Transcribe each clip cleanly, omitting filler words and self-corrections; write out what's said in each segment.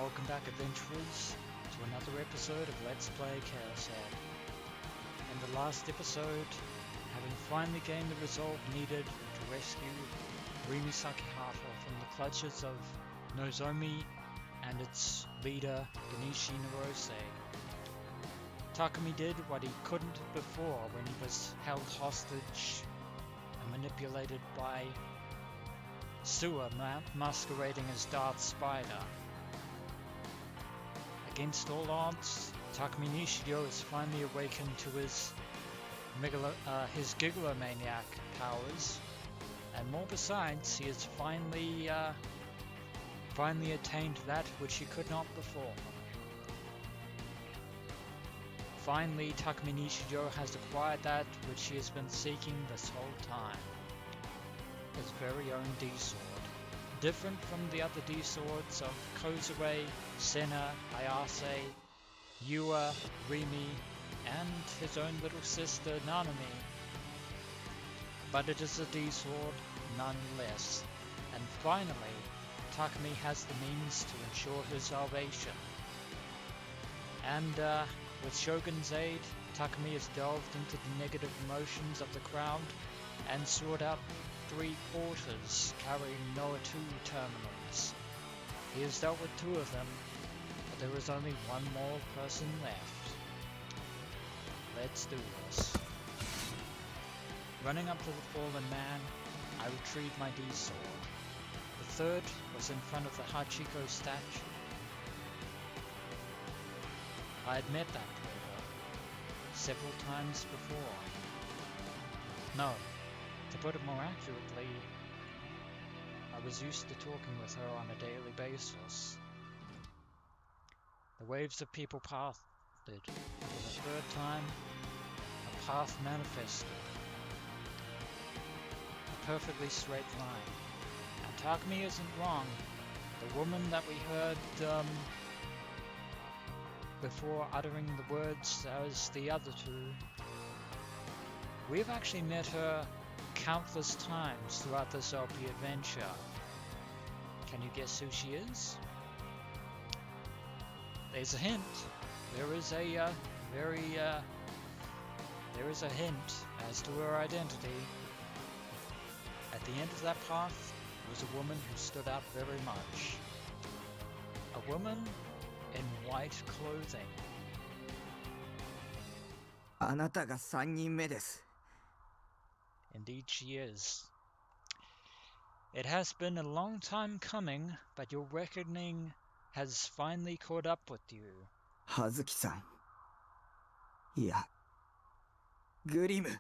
Welcome back, adventurers, to another episode of Let's Play ChäoS. In the last episode, having finally gained the resolve needed to rescue Rimi Sakihata from the clutches of Nozomi and its leader, Ganishi Narose, Takumi did what he couldn't before when he was held hostage and manipulated by Ensue masquerading as Darth Spider. Against all odds, Takumi Nishio is finally awakened to his gigalomaniac powers, and more besides, he has finally attained that which he could not before. Finally, Takumi Nishio has acquired that which he has been seeking this whole time. His very own D-Sword. Different from the other D-Swords of Kozue, Senna, Ayase, Yua, Rimi, and his own little sister Nanami. But it is a D-Sword nonetheless. And finally, Takumi has the means to ensure his salvation. And with Shogun's aid, Takumi has delved into the negative emotions of the crowd and sought out 3 porters carrying Noah 2 terminals. He has dealt with 2 of them, but there is only 1 more person left. Let's do this. Running up to the fallen man, I retrieved my D-Sword. The 3rd was in front of the Hachiko statue. I had met that porter several times before. No. To put it more accurately, I was used to talking with her on a daily basis. The waves of people passed it. For the 3rd time, a path manifested. A perfectly straight line. And Takumi isn't wrong. The woman that we heard before uttering the words as the other 2, we've actually met her countless times throughout this LP adventure. Can you guess who she is? There's a hint. There is a hint as to her identity. At the end of that path was a woman who stood out very much. A woman in white clothing. あなたが3人目です。 Indeed she is. It has been a long time coming, but your reckoning has finally caught up with you. 葉月さん。いや、グリム。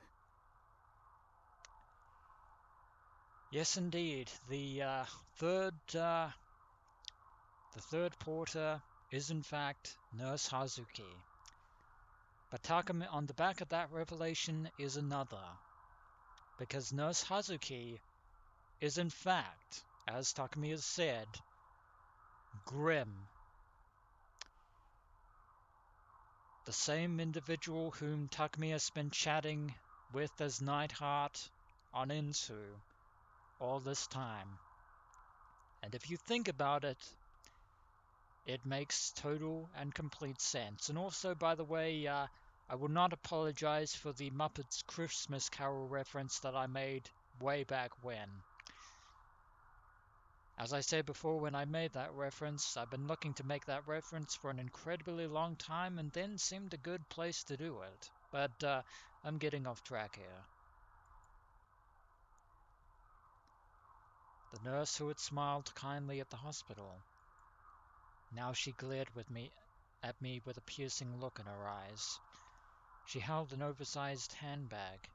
Yes, indeed. The third porter is in fact Nurse Hazuki. But Takumi, on the back of that revelation is another. Because Nurse Hazuki is in fact, as Takumi has said, Grim. The same individual whom Takumi has been chatting with as Nightheart on Ensue all this time. And if you think about it, it makes total and complete sense. And also, by the way, I will not apologize for the Muppets Christmas Carol reference that I made way back when. As I said before, when I made that reference, I've been looking to make that reference for an incredibly long time, and then seemed a good place to do it. But I'm getting off track here. The nurse who had smiled kindly at the hospital. Now she glared at me with a piercing look in her eyes. She held an oversized handbag.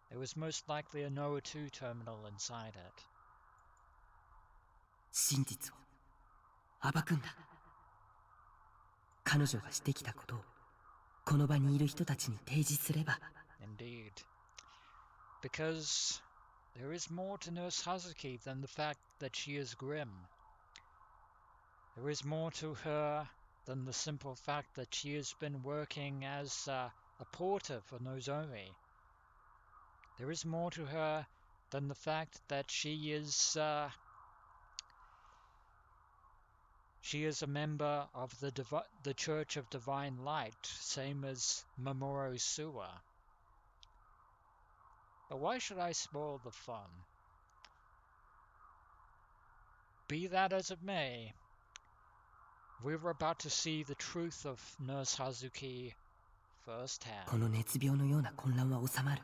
There was most likely a Noah 2 terminal inside it. 真実を暴くんだ。彼女がしてきたことをこの場にいる人たちに提示すれば。 Indeed. Because there is more to Nurse Hazuki than the fact that she is grim. There is more to her than the simple fact that she has been working as a porter for Nozomi. There is more to her than the fact that she is She is a member of the Church of Divine Light, same as Mamoru Suwa. But why should I spoil the fun? Be that as it may, we were about to see the truth of Nurse Hazuki こ firsthand. の熱病のような混乱は収まる。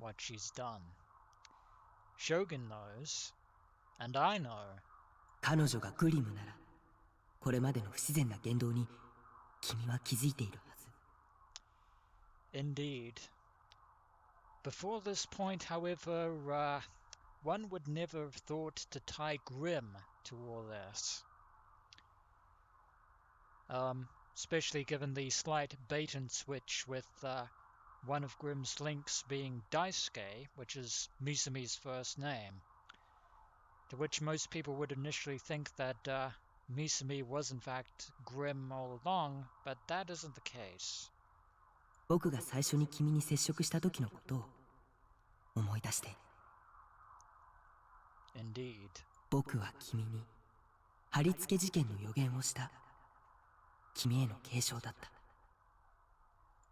What she's done. Shogun knows, and I know. 彼女がグリムなら、これまでの不自然な言動に君は気づいているはず。 Indeed. Before this point, however, one would never have thought to tie Grimm to all this. Especially given the slight bait and switch with one of Grimm's links being Daisuke, which is Misumi's first name, to which most people would initially think that Misumi was in fact Grimm all along, but that isn't the case. 僕が最初に君に接触した時のことを思い出して。 Indeed. 僕は君に貼り付け事件の予言をした。君への継承だった。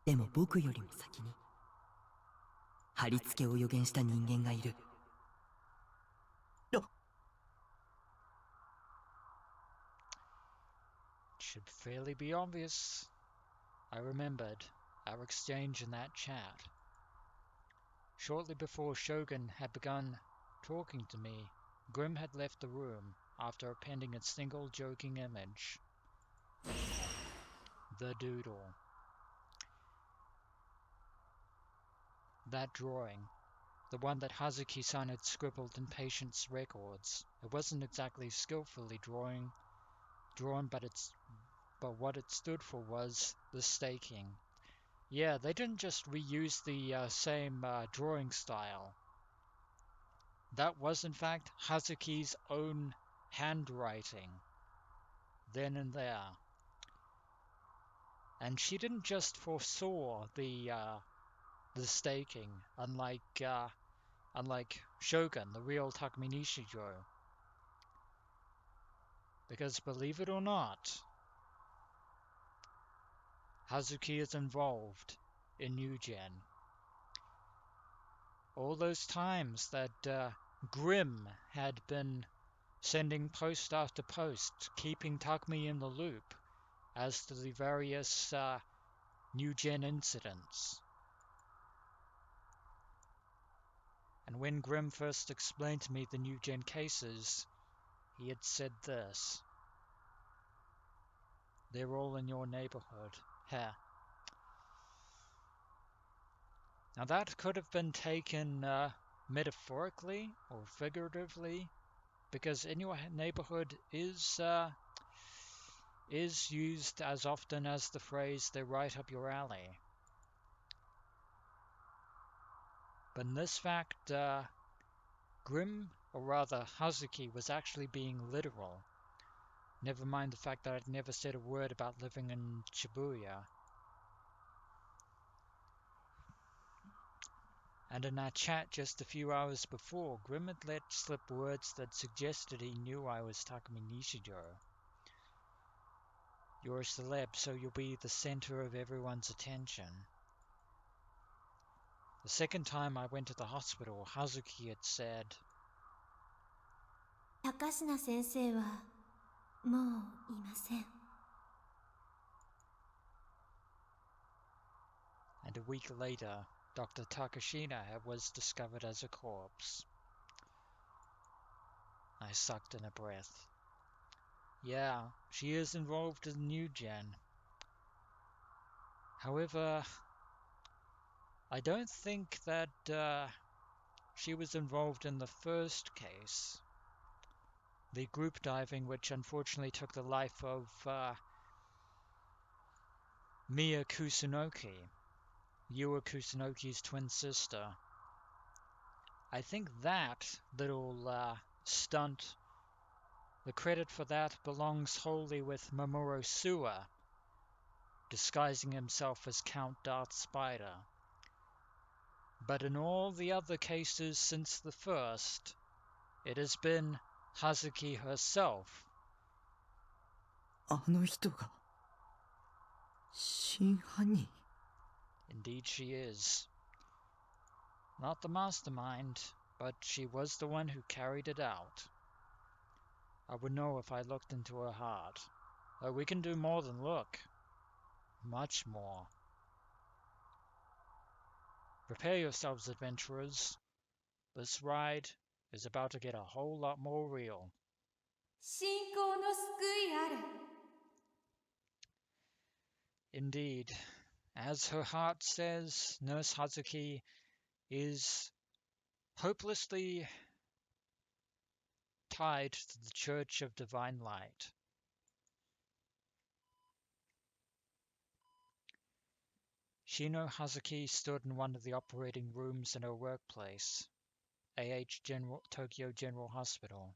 でも僕よりも先に貼り付けを予言した人間がいる。 It should fairly be obvious. I remembered our exchange in that chat. Shortly before Shogun had begun talking to me, Grimm had left the room after appending a single joking image. The doodle. That drawing, the one that Hazuki-san had scribbled in patient's records, it wasn't exactly skillfully drawn, but what it stood for was the staking. Yeah, they didn't just reuse the same drawing style. That was in fact Hazuki's own handwriting, then and there. And she didn't just foresaw the staking, unlike Shogun, the real Takumi Nishijo. Because believe it or not, Hazuki is involved in New Gen. All those times that Grimm had been sending post after post, keeping Takumi in the loop as to the various New Gen incidents. And when Grimm first explained to me the New Gen cases, he had said this. They're all in your neighborhood. Here. Now that could have been taken metaphorically or figuratively, because in your neighborhood is used as often as the phrase "they're right up your alley." But in this fact, Grimm, or rather Hazuki, was actually being literal. Never mind the fact that I'd never said a word about living in Shibuya. And in our chat just a few hours before, Grimm had let slip words that suggested he knew I was Takumi Nishijo. You're a celeb, so you'll be the center of everyone's attention. The second time I went to the hospital, Hazuki had said, 高階先生はもういません。 and a week later, Dr. Takashina was discovered as a corpse. I sucked in a breath. Yeah, she is involved in New Gen. However, I don't think that she was involved in the first case, the group diving which unfortunately took the life of Miya Kusunoki, Yua Kusunoki's twin sister. I think that little stunt, the credit for that belongs wholly with Mamoru Suwa, disguising himself as Count Darth Spider. But in all the other cases since the first, it has been Hazuki herself. あの人が真犯人。 Indeed she is. Not the mastermind, but she was the one who carried it out. I would know if I looked into her heart. Though we can do more than look. Much more. Prepare yourselves, adventurers. This ride is about to get a whole lot more real. 信仰の救いあれ。 Indeed, as her heart says, Nurse Hazuki is hopelessly tied to the Church of Divine Light. Shino Hazuki stood in one of the operating rooms in her workplace, Tokyo General Hospital.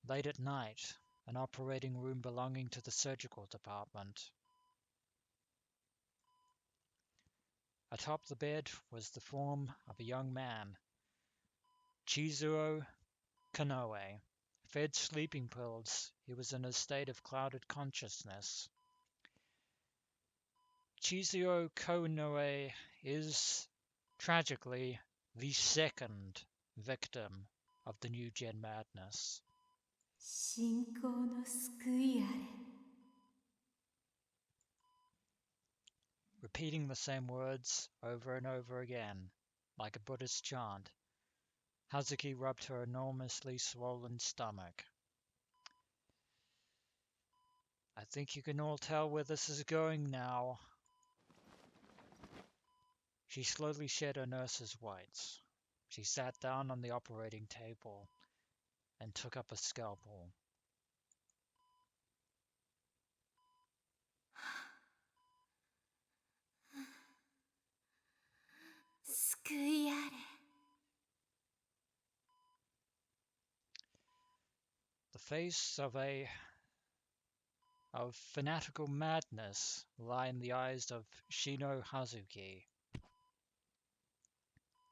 Late at night, an operating room belonging to the surgical department. Atop the bed was the form of a young man, Chizuo Kanoe. Fed sleeping pills, he was in a state of clouded consciousness. Chizuo Kanoe is, tragically, the second victim of the new gen madness. 信仰の救いあれ。 Repeating the same words over and over again, like a Buddhist chant, Hazuki rubbed her enormously swollen stomach. I think you can all tell where this is going now. She slowly shed her nurse's whites. She sat down on the operating table and took up a scalpel. 救いあれ。 The face of fanatical madness lie in the eyes of Shino Hazuki.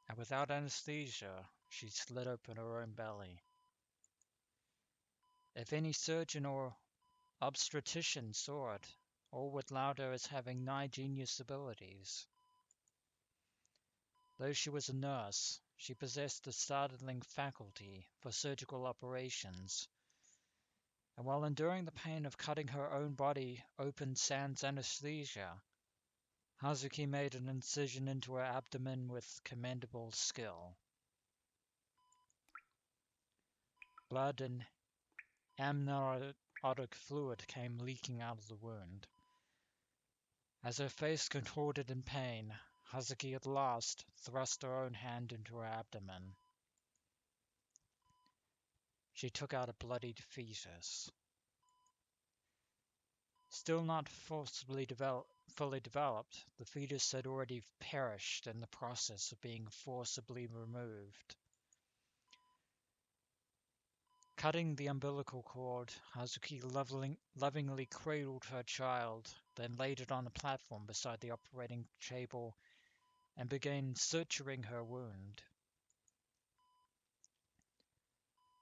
And without anesthesia, she slit open her own belly. If any surgeon or obstetrician saw it, all would laud her as having nigh genius abilities. Though she was a nurse, she possessed a startling faculty for surgical operations, and while enduring the pain of cutting her own body open sans anesthesia, Hazuki made an incision into her abdomen with commendable skill. Blood and amniotic fluid came leaking out of the wound. As her face contorted in pain, Hazuki at last thrust her own hand into her abdomen. She took out a bloodied fetus. Still not fully developed, the fetus had already perished in the process of being forcibly removed. Cutting the umbilical cord, Hazuki lovingly cradled her child, then laid it on a platform beside the operating table and began suturing her wound.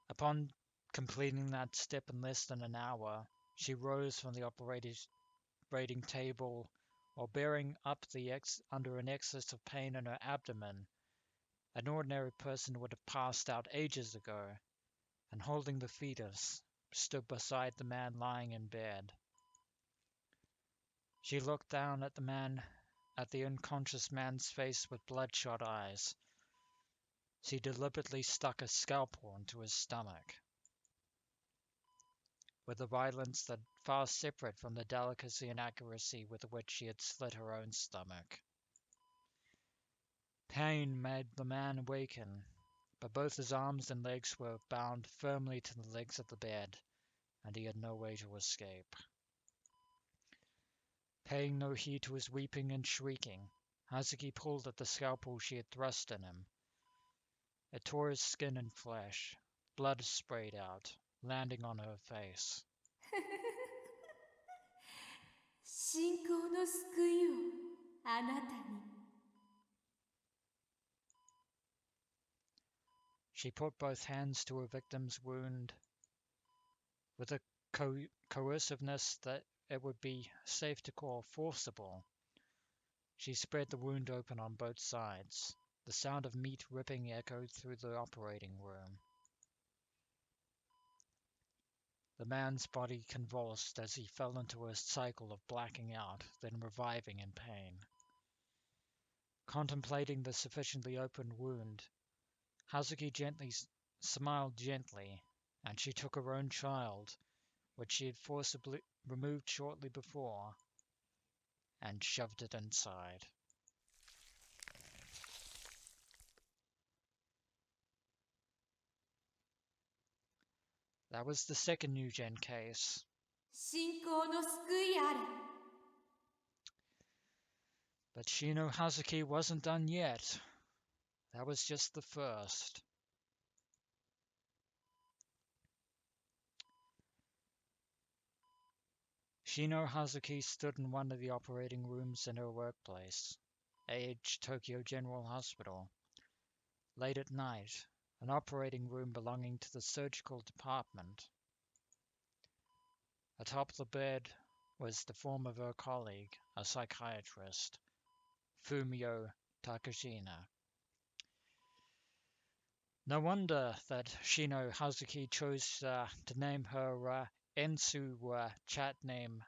Upon completing that step in less than an hour, she rose from the operating table while bearing up under an excess of pain in her abdomen. An ordinary person would have passed out ages ago, and holding the fetus, stood beside the man lying in bed. She looked down at the unconscious man's face with bloodshot eyes. She deliberately stuck a scalpel into his stomach, with a violence that far separate from the delicacy and accuracy with which she had slit her own stomach. Pain made the man awaken, but both his arms and legs were bound firmly to the legs of the bed, and he had no way to escape. Paying no heed to his weeping and shrieking, Hazuki pulled at the scalpel she had thrust in him. It tore his skin and flesh. Blood sprayed out, landing on her face. 信仰の救いをあなたに。She put both hands to her victim's wound with a coerciveness that it would be safe to call forcible. She spread the wound open on both sides. The sound of meat ripping echoed through the operating room. The man's body convulsed as he fell into a cycle of blacking out, then reviving in pain. Contemplating the sufficiently open wound, Hazuki smiled gently, and she took her own child, which she had forcibly removed shortly before, and shoved it inside. That was the second New Gen case. 信仰の救いあれ。 But Shino Hazuki wasn't done yet. That was just the first. Shino Hazuki stood in one of the operating rooms in her workplace, A.H. Tokyo General Hospital. Late at night, an operating room belonging to the surgical department. Atop the bed was the form of her colleague, a psychiatrist, Fumio Takashina. No wonder that Shino Hazuki chose to name her Ensue chat name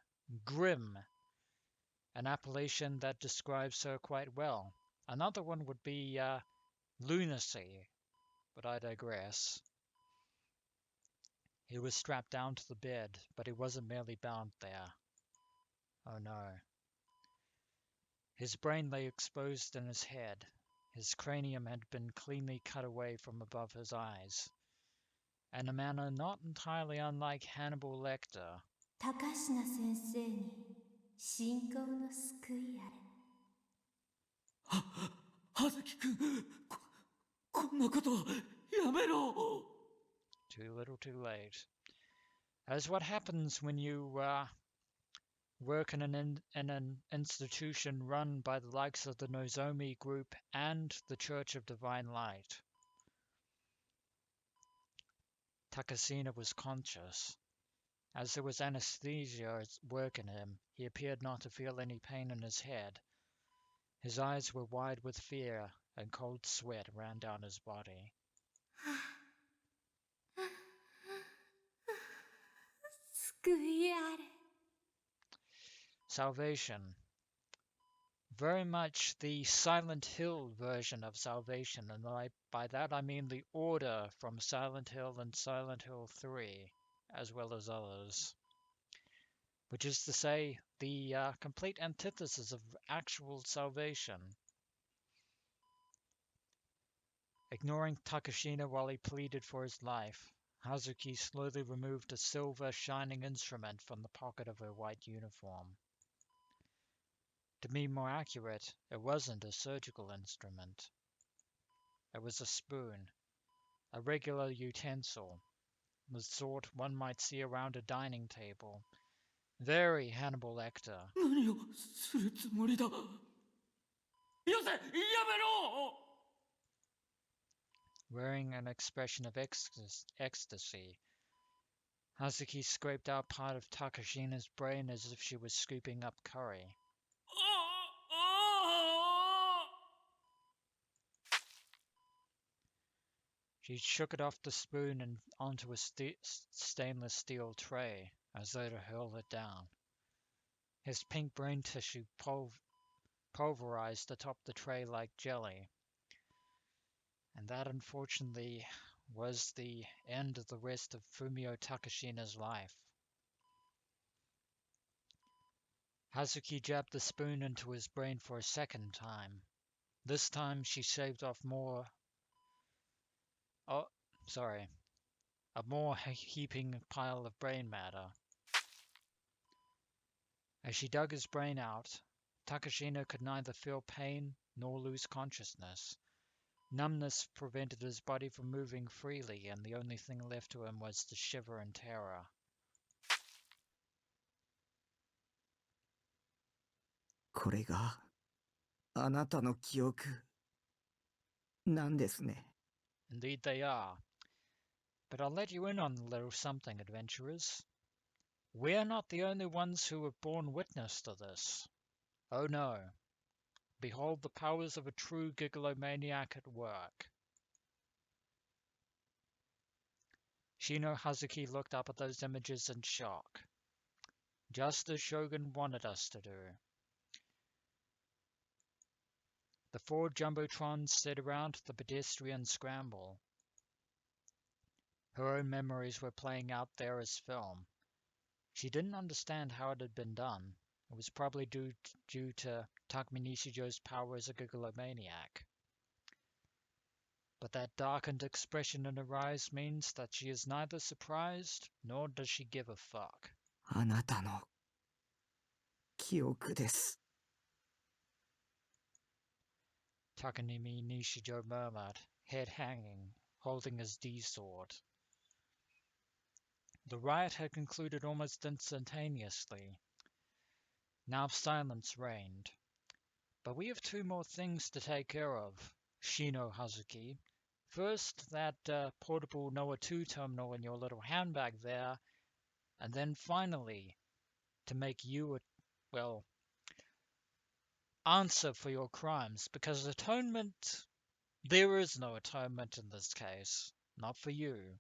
Grim, an appellation that describes her quite well. Another one would be Lunacy, but I digress. He was strapped down to the bed, but he wasn't merely bound there. Oh no. His brain lay exposed in his head. His cranium had been cleanly cut away from above his eyes, in a manner not entirely unlike Hannibal Lecter. 高階先生に信仰の救いあれ。葉月くん、こんなことやめろ。 Too little, too late. That is what happens when you work in an institution run by the likes of the Nozomi Group and the Church of Divine Light. Takashina was conscious. As there was anesthesia at work in him, he appeared not to feel any pain in his head. His eyes were wide with fear, and cold sweat ran down his body. 救いあれ。 Salvation. Very much the Silent Hill version of Salvation, and by that I mean the Order from Silent Hill and Silent Hill 3, as well as others. Which is to say, the complete antithesis of actual salvation. Ignoring Takashina while he pleaded for his life, Hazuki slowly removed a silver shining instrument from the pocket of her white uniform. To be more accurate, it wasn't a surgical instrument. It was a spoon, a regular utensil, the sort one might see around a dining table. Very Hannibal Lecter. 何をするつもりだ。よせ、やめろ。 Wearing an expression of ecstasy, Hazuki scraped out part of Takashina's brain as if she was scooping up curry. She shook it off the spoon and onto a stainless steel tray, as though to hurl it down. His pink brain tissue pulverized atop the tray like jelly. And that, unfortunately, was the end of the rest of Fumio Takashina's life. Hazuki jabbed the spoon into his brain for a second time. This time she shaved off a more heaping pile of brain matter. As she dug his brain out, Takashina could neither feel pain nor lose consciousness. Numbness prevented his body from moving freely, and the only thing left to him was to shiver in terror. これがあなたの記憶なんですね。Indeed they are. But I'll let you in on a little something, adventurers. We're not the only ones who have borne witness to this. Oh no. Behold the powers of a true gigolomaniac at work. Shino Hazuki looked up at those images in shock, just as Shogun wanted us to do. The four jumbotrons sit around the pedestrian scramble. Her own memories were playing out there as film. She didn't understand how it had been done. It was probably due to Takumi Nishijo's power as a gigolomaniac. But that darkened expression in her eyes means that she is neither surprised nor does she give a fuck. あなたの記憶です。 Takumi Nishijo murmured, head hanging, holding his D-sword. The riot had concluded almost instantaneously. Now silence reigned. But we have two more things to take care of, Shino Hazuki. First, that portable Noah 2 terminal in your little handbag there, and then finally, to make you, answer for your crimes, because atonement, there is no atonement in this case. Not for you.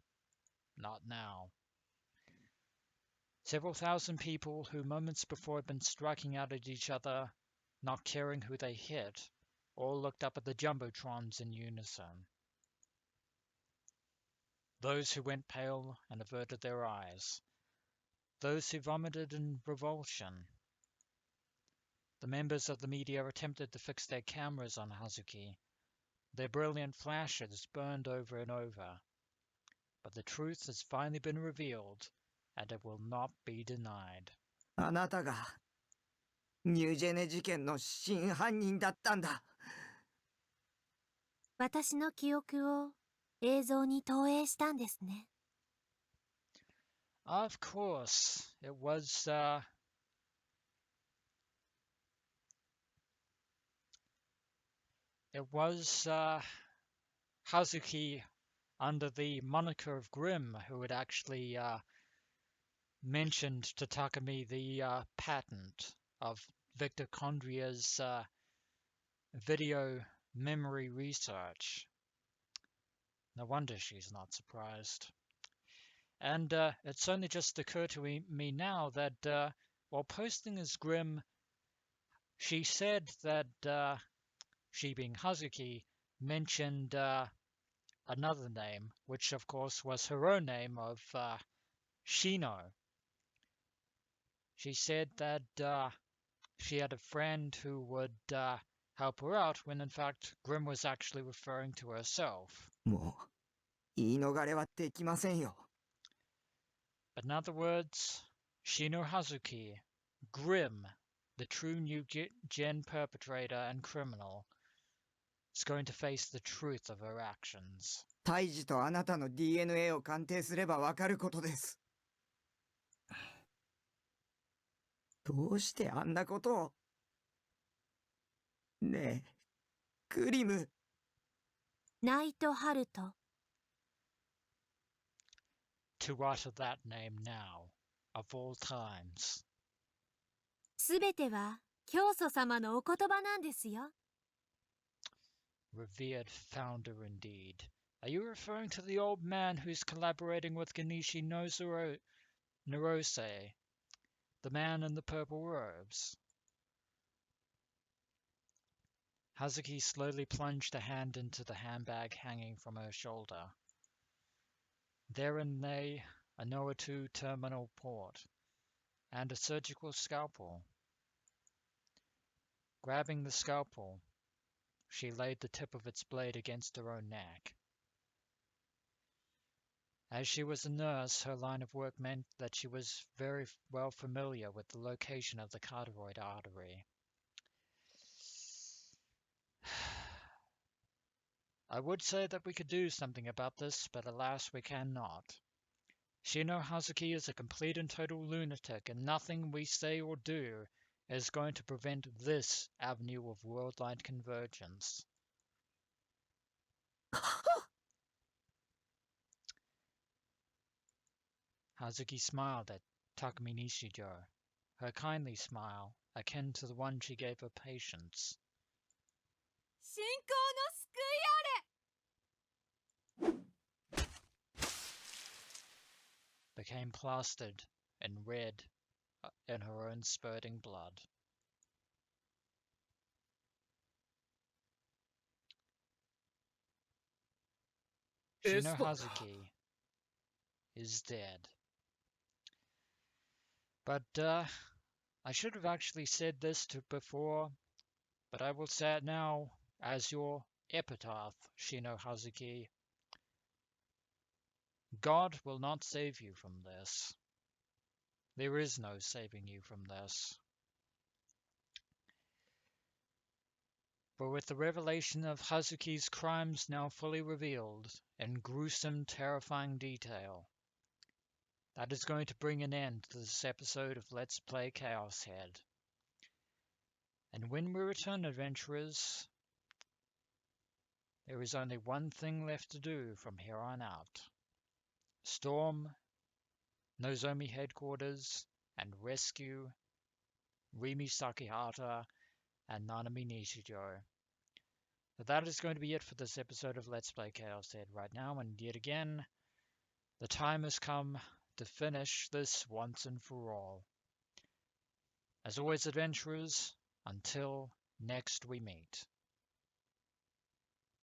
Not now. Several thousand people who moments before had been striking out at each other, not caring who they hit, all looked up at the jumbotrons in unison. Those who went pale and averted their eyes. Those who vomited in revulsion. The members of the media attempted to fix their cameras on Hazuki. Their brilliant flashes burned over and over. But the truth has finally been revealed, and it will not be denied. あなたがニュージェネ事件の真犯人だったんだ。私の記憶を映像に投影したんですね。Of course, it was Hazuki under the moniker of Grimm who had actually mentioned to Takumi the patent of Victor Condria's video memory research. No wonder she's not surprised. And it's only just occurred to me now that while posting as Grimm, she said that she being Hazuki mentioned another name, which of course was her own name of Shino. She said that she had a friend who would help her out when in fact Grimm was actually referring to herself. もう言い逃れはできませんよ。 But in other words, Shino Hazuki, Grimm, the true new gen perpetrator and criminal, is going to face the truth of her actions. 胎児とあなたの DNA を鑑定すればわかることです。どうしてあんなことを。ねえ、グリム。ナイトハルト。To utter that name now, of all times. すべては教祖様のお言葉なんですよ。Revered founder indeed. Are you referring to the old man who's collaborating with Ganeshi Narose, the man in the purple robes? Hazuki slowly plunged a hand into the handbag hanging from her shoulder. Therein lay a Noah 2 terminal port and a surgical scalpel. Grabbing the scalpel, she laid the tip of its blade against her own neck. As she was a nurse, her line of work meant that she was very well familiar with the location of the carotid artery. I would say that we could do something about this, but alas, we cannot. Shino Hazuki is a complete and total lunatic, and nothing we say or do is going to prevent this avenue of worldwide convergence. Hazuki smiled at Takumi Nishijo, her kindly smile akin to the one she gave her patients. 信仰の救いあれ became plastered in red in her own spurting blood. Shino Hazuki is dead. But I should have actually said this before, but I will say it now as your epitaph, Shino Hazuki. God will not save you from this. There is no saving you from this. For with the revelation of Hazuki's crimes now fully revealed in gruesome, terrifying detail, that is going to bring an end to this episode of Let's Play Chaos Head. And when we return, adventurers, there is only one thing left to do from here on out. Storm Nozomi headquarters and rescue Rimi Sakihata and Nanami Nishijo. But that is going to be it for this episode of Let's Play Chaos Head right now, and yet again, the time has come to finish this once and for all. As always, adventurers, until next we meet.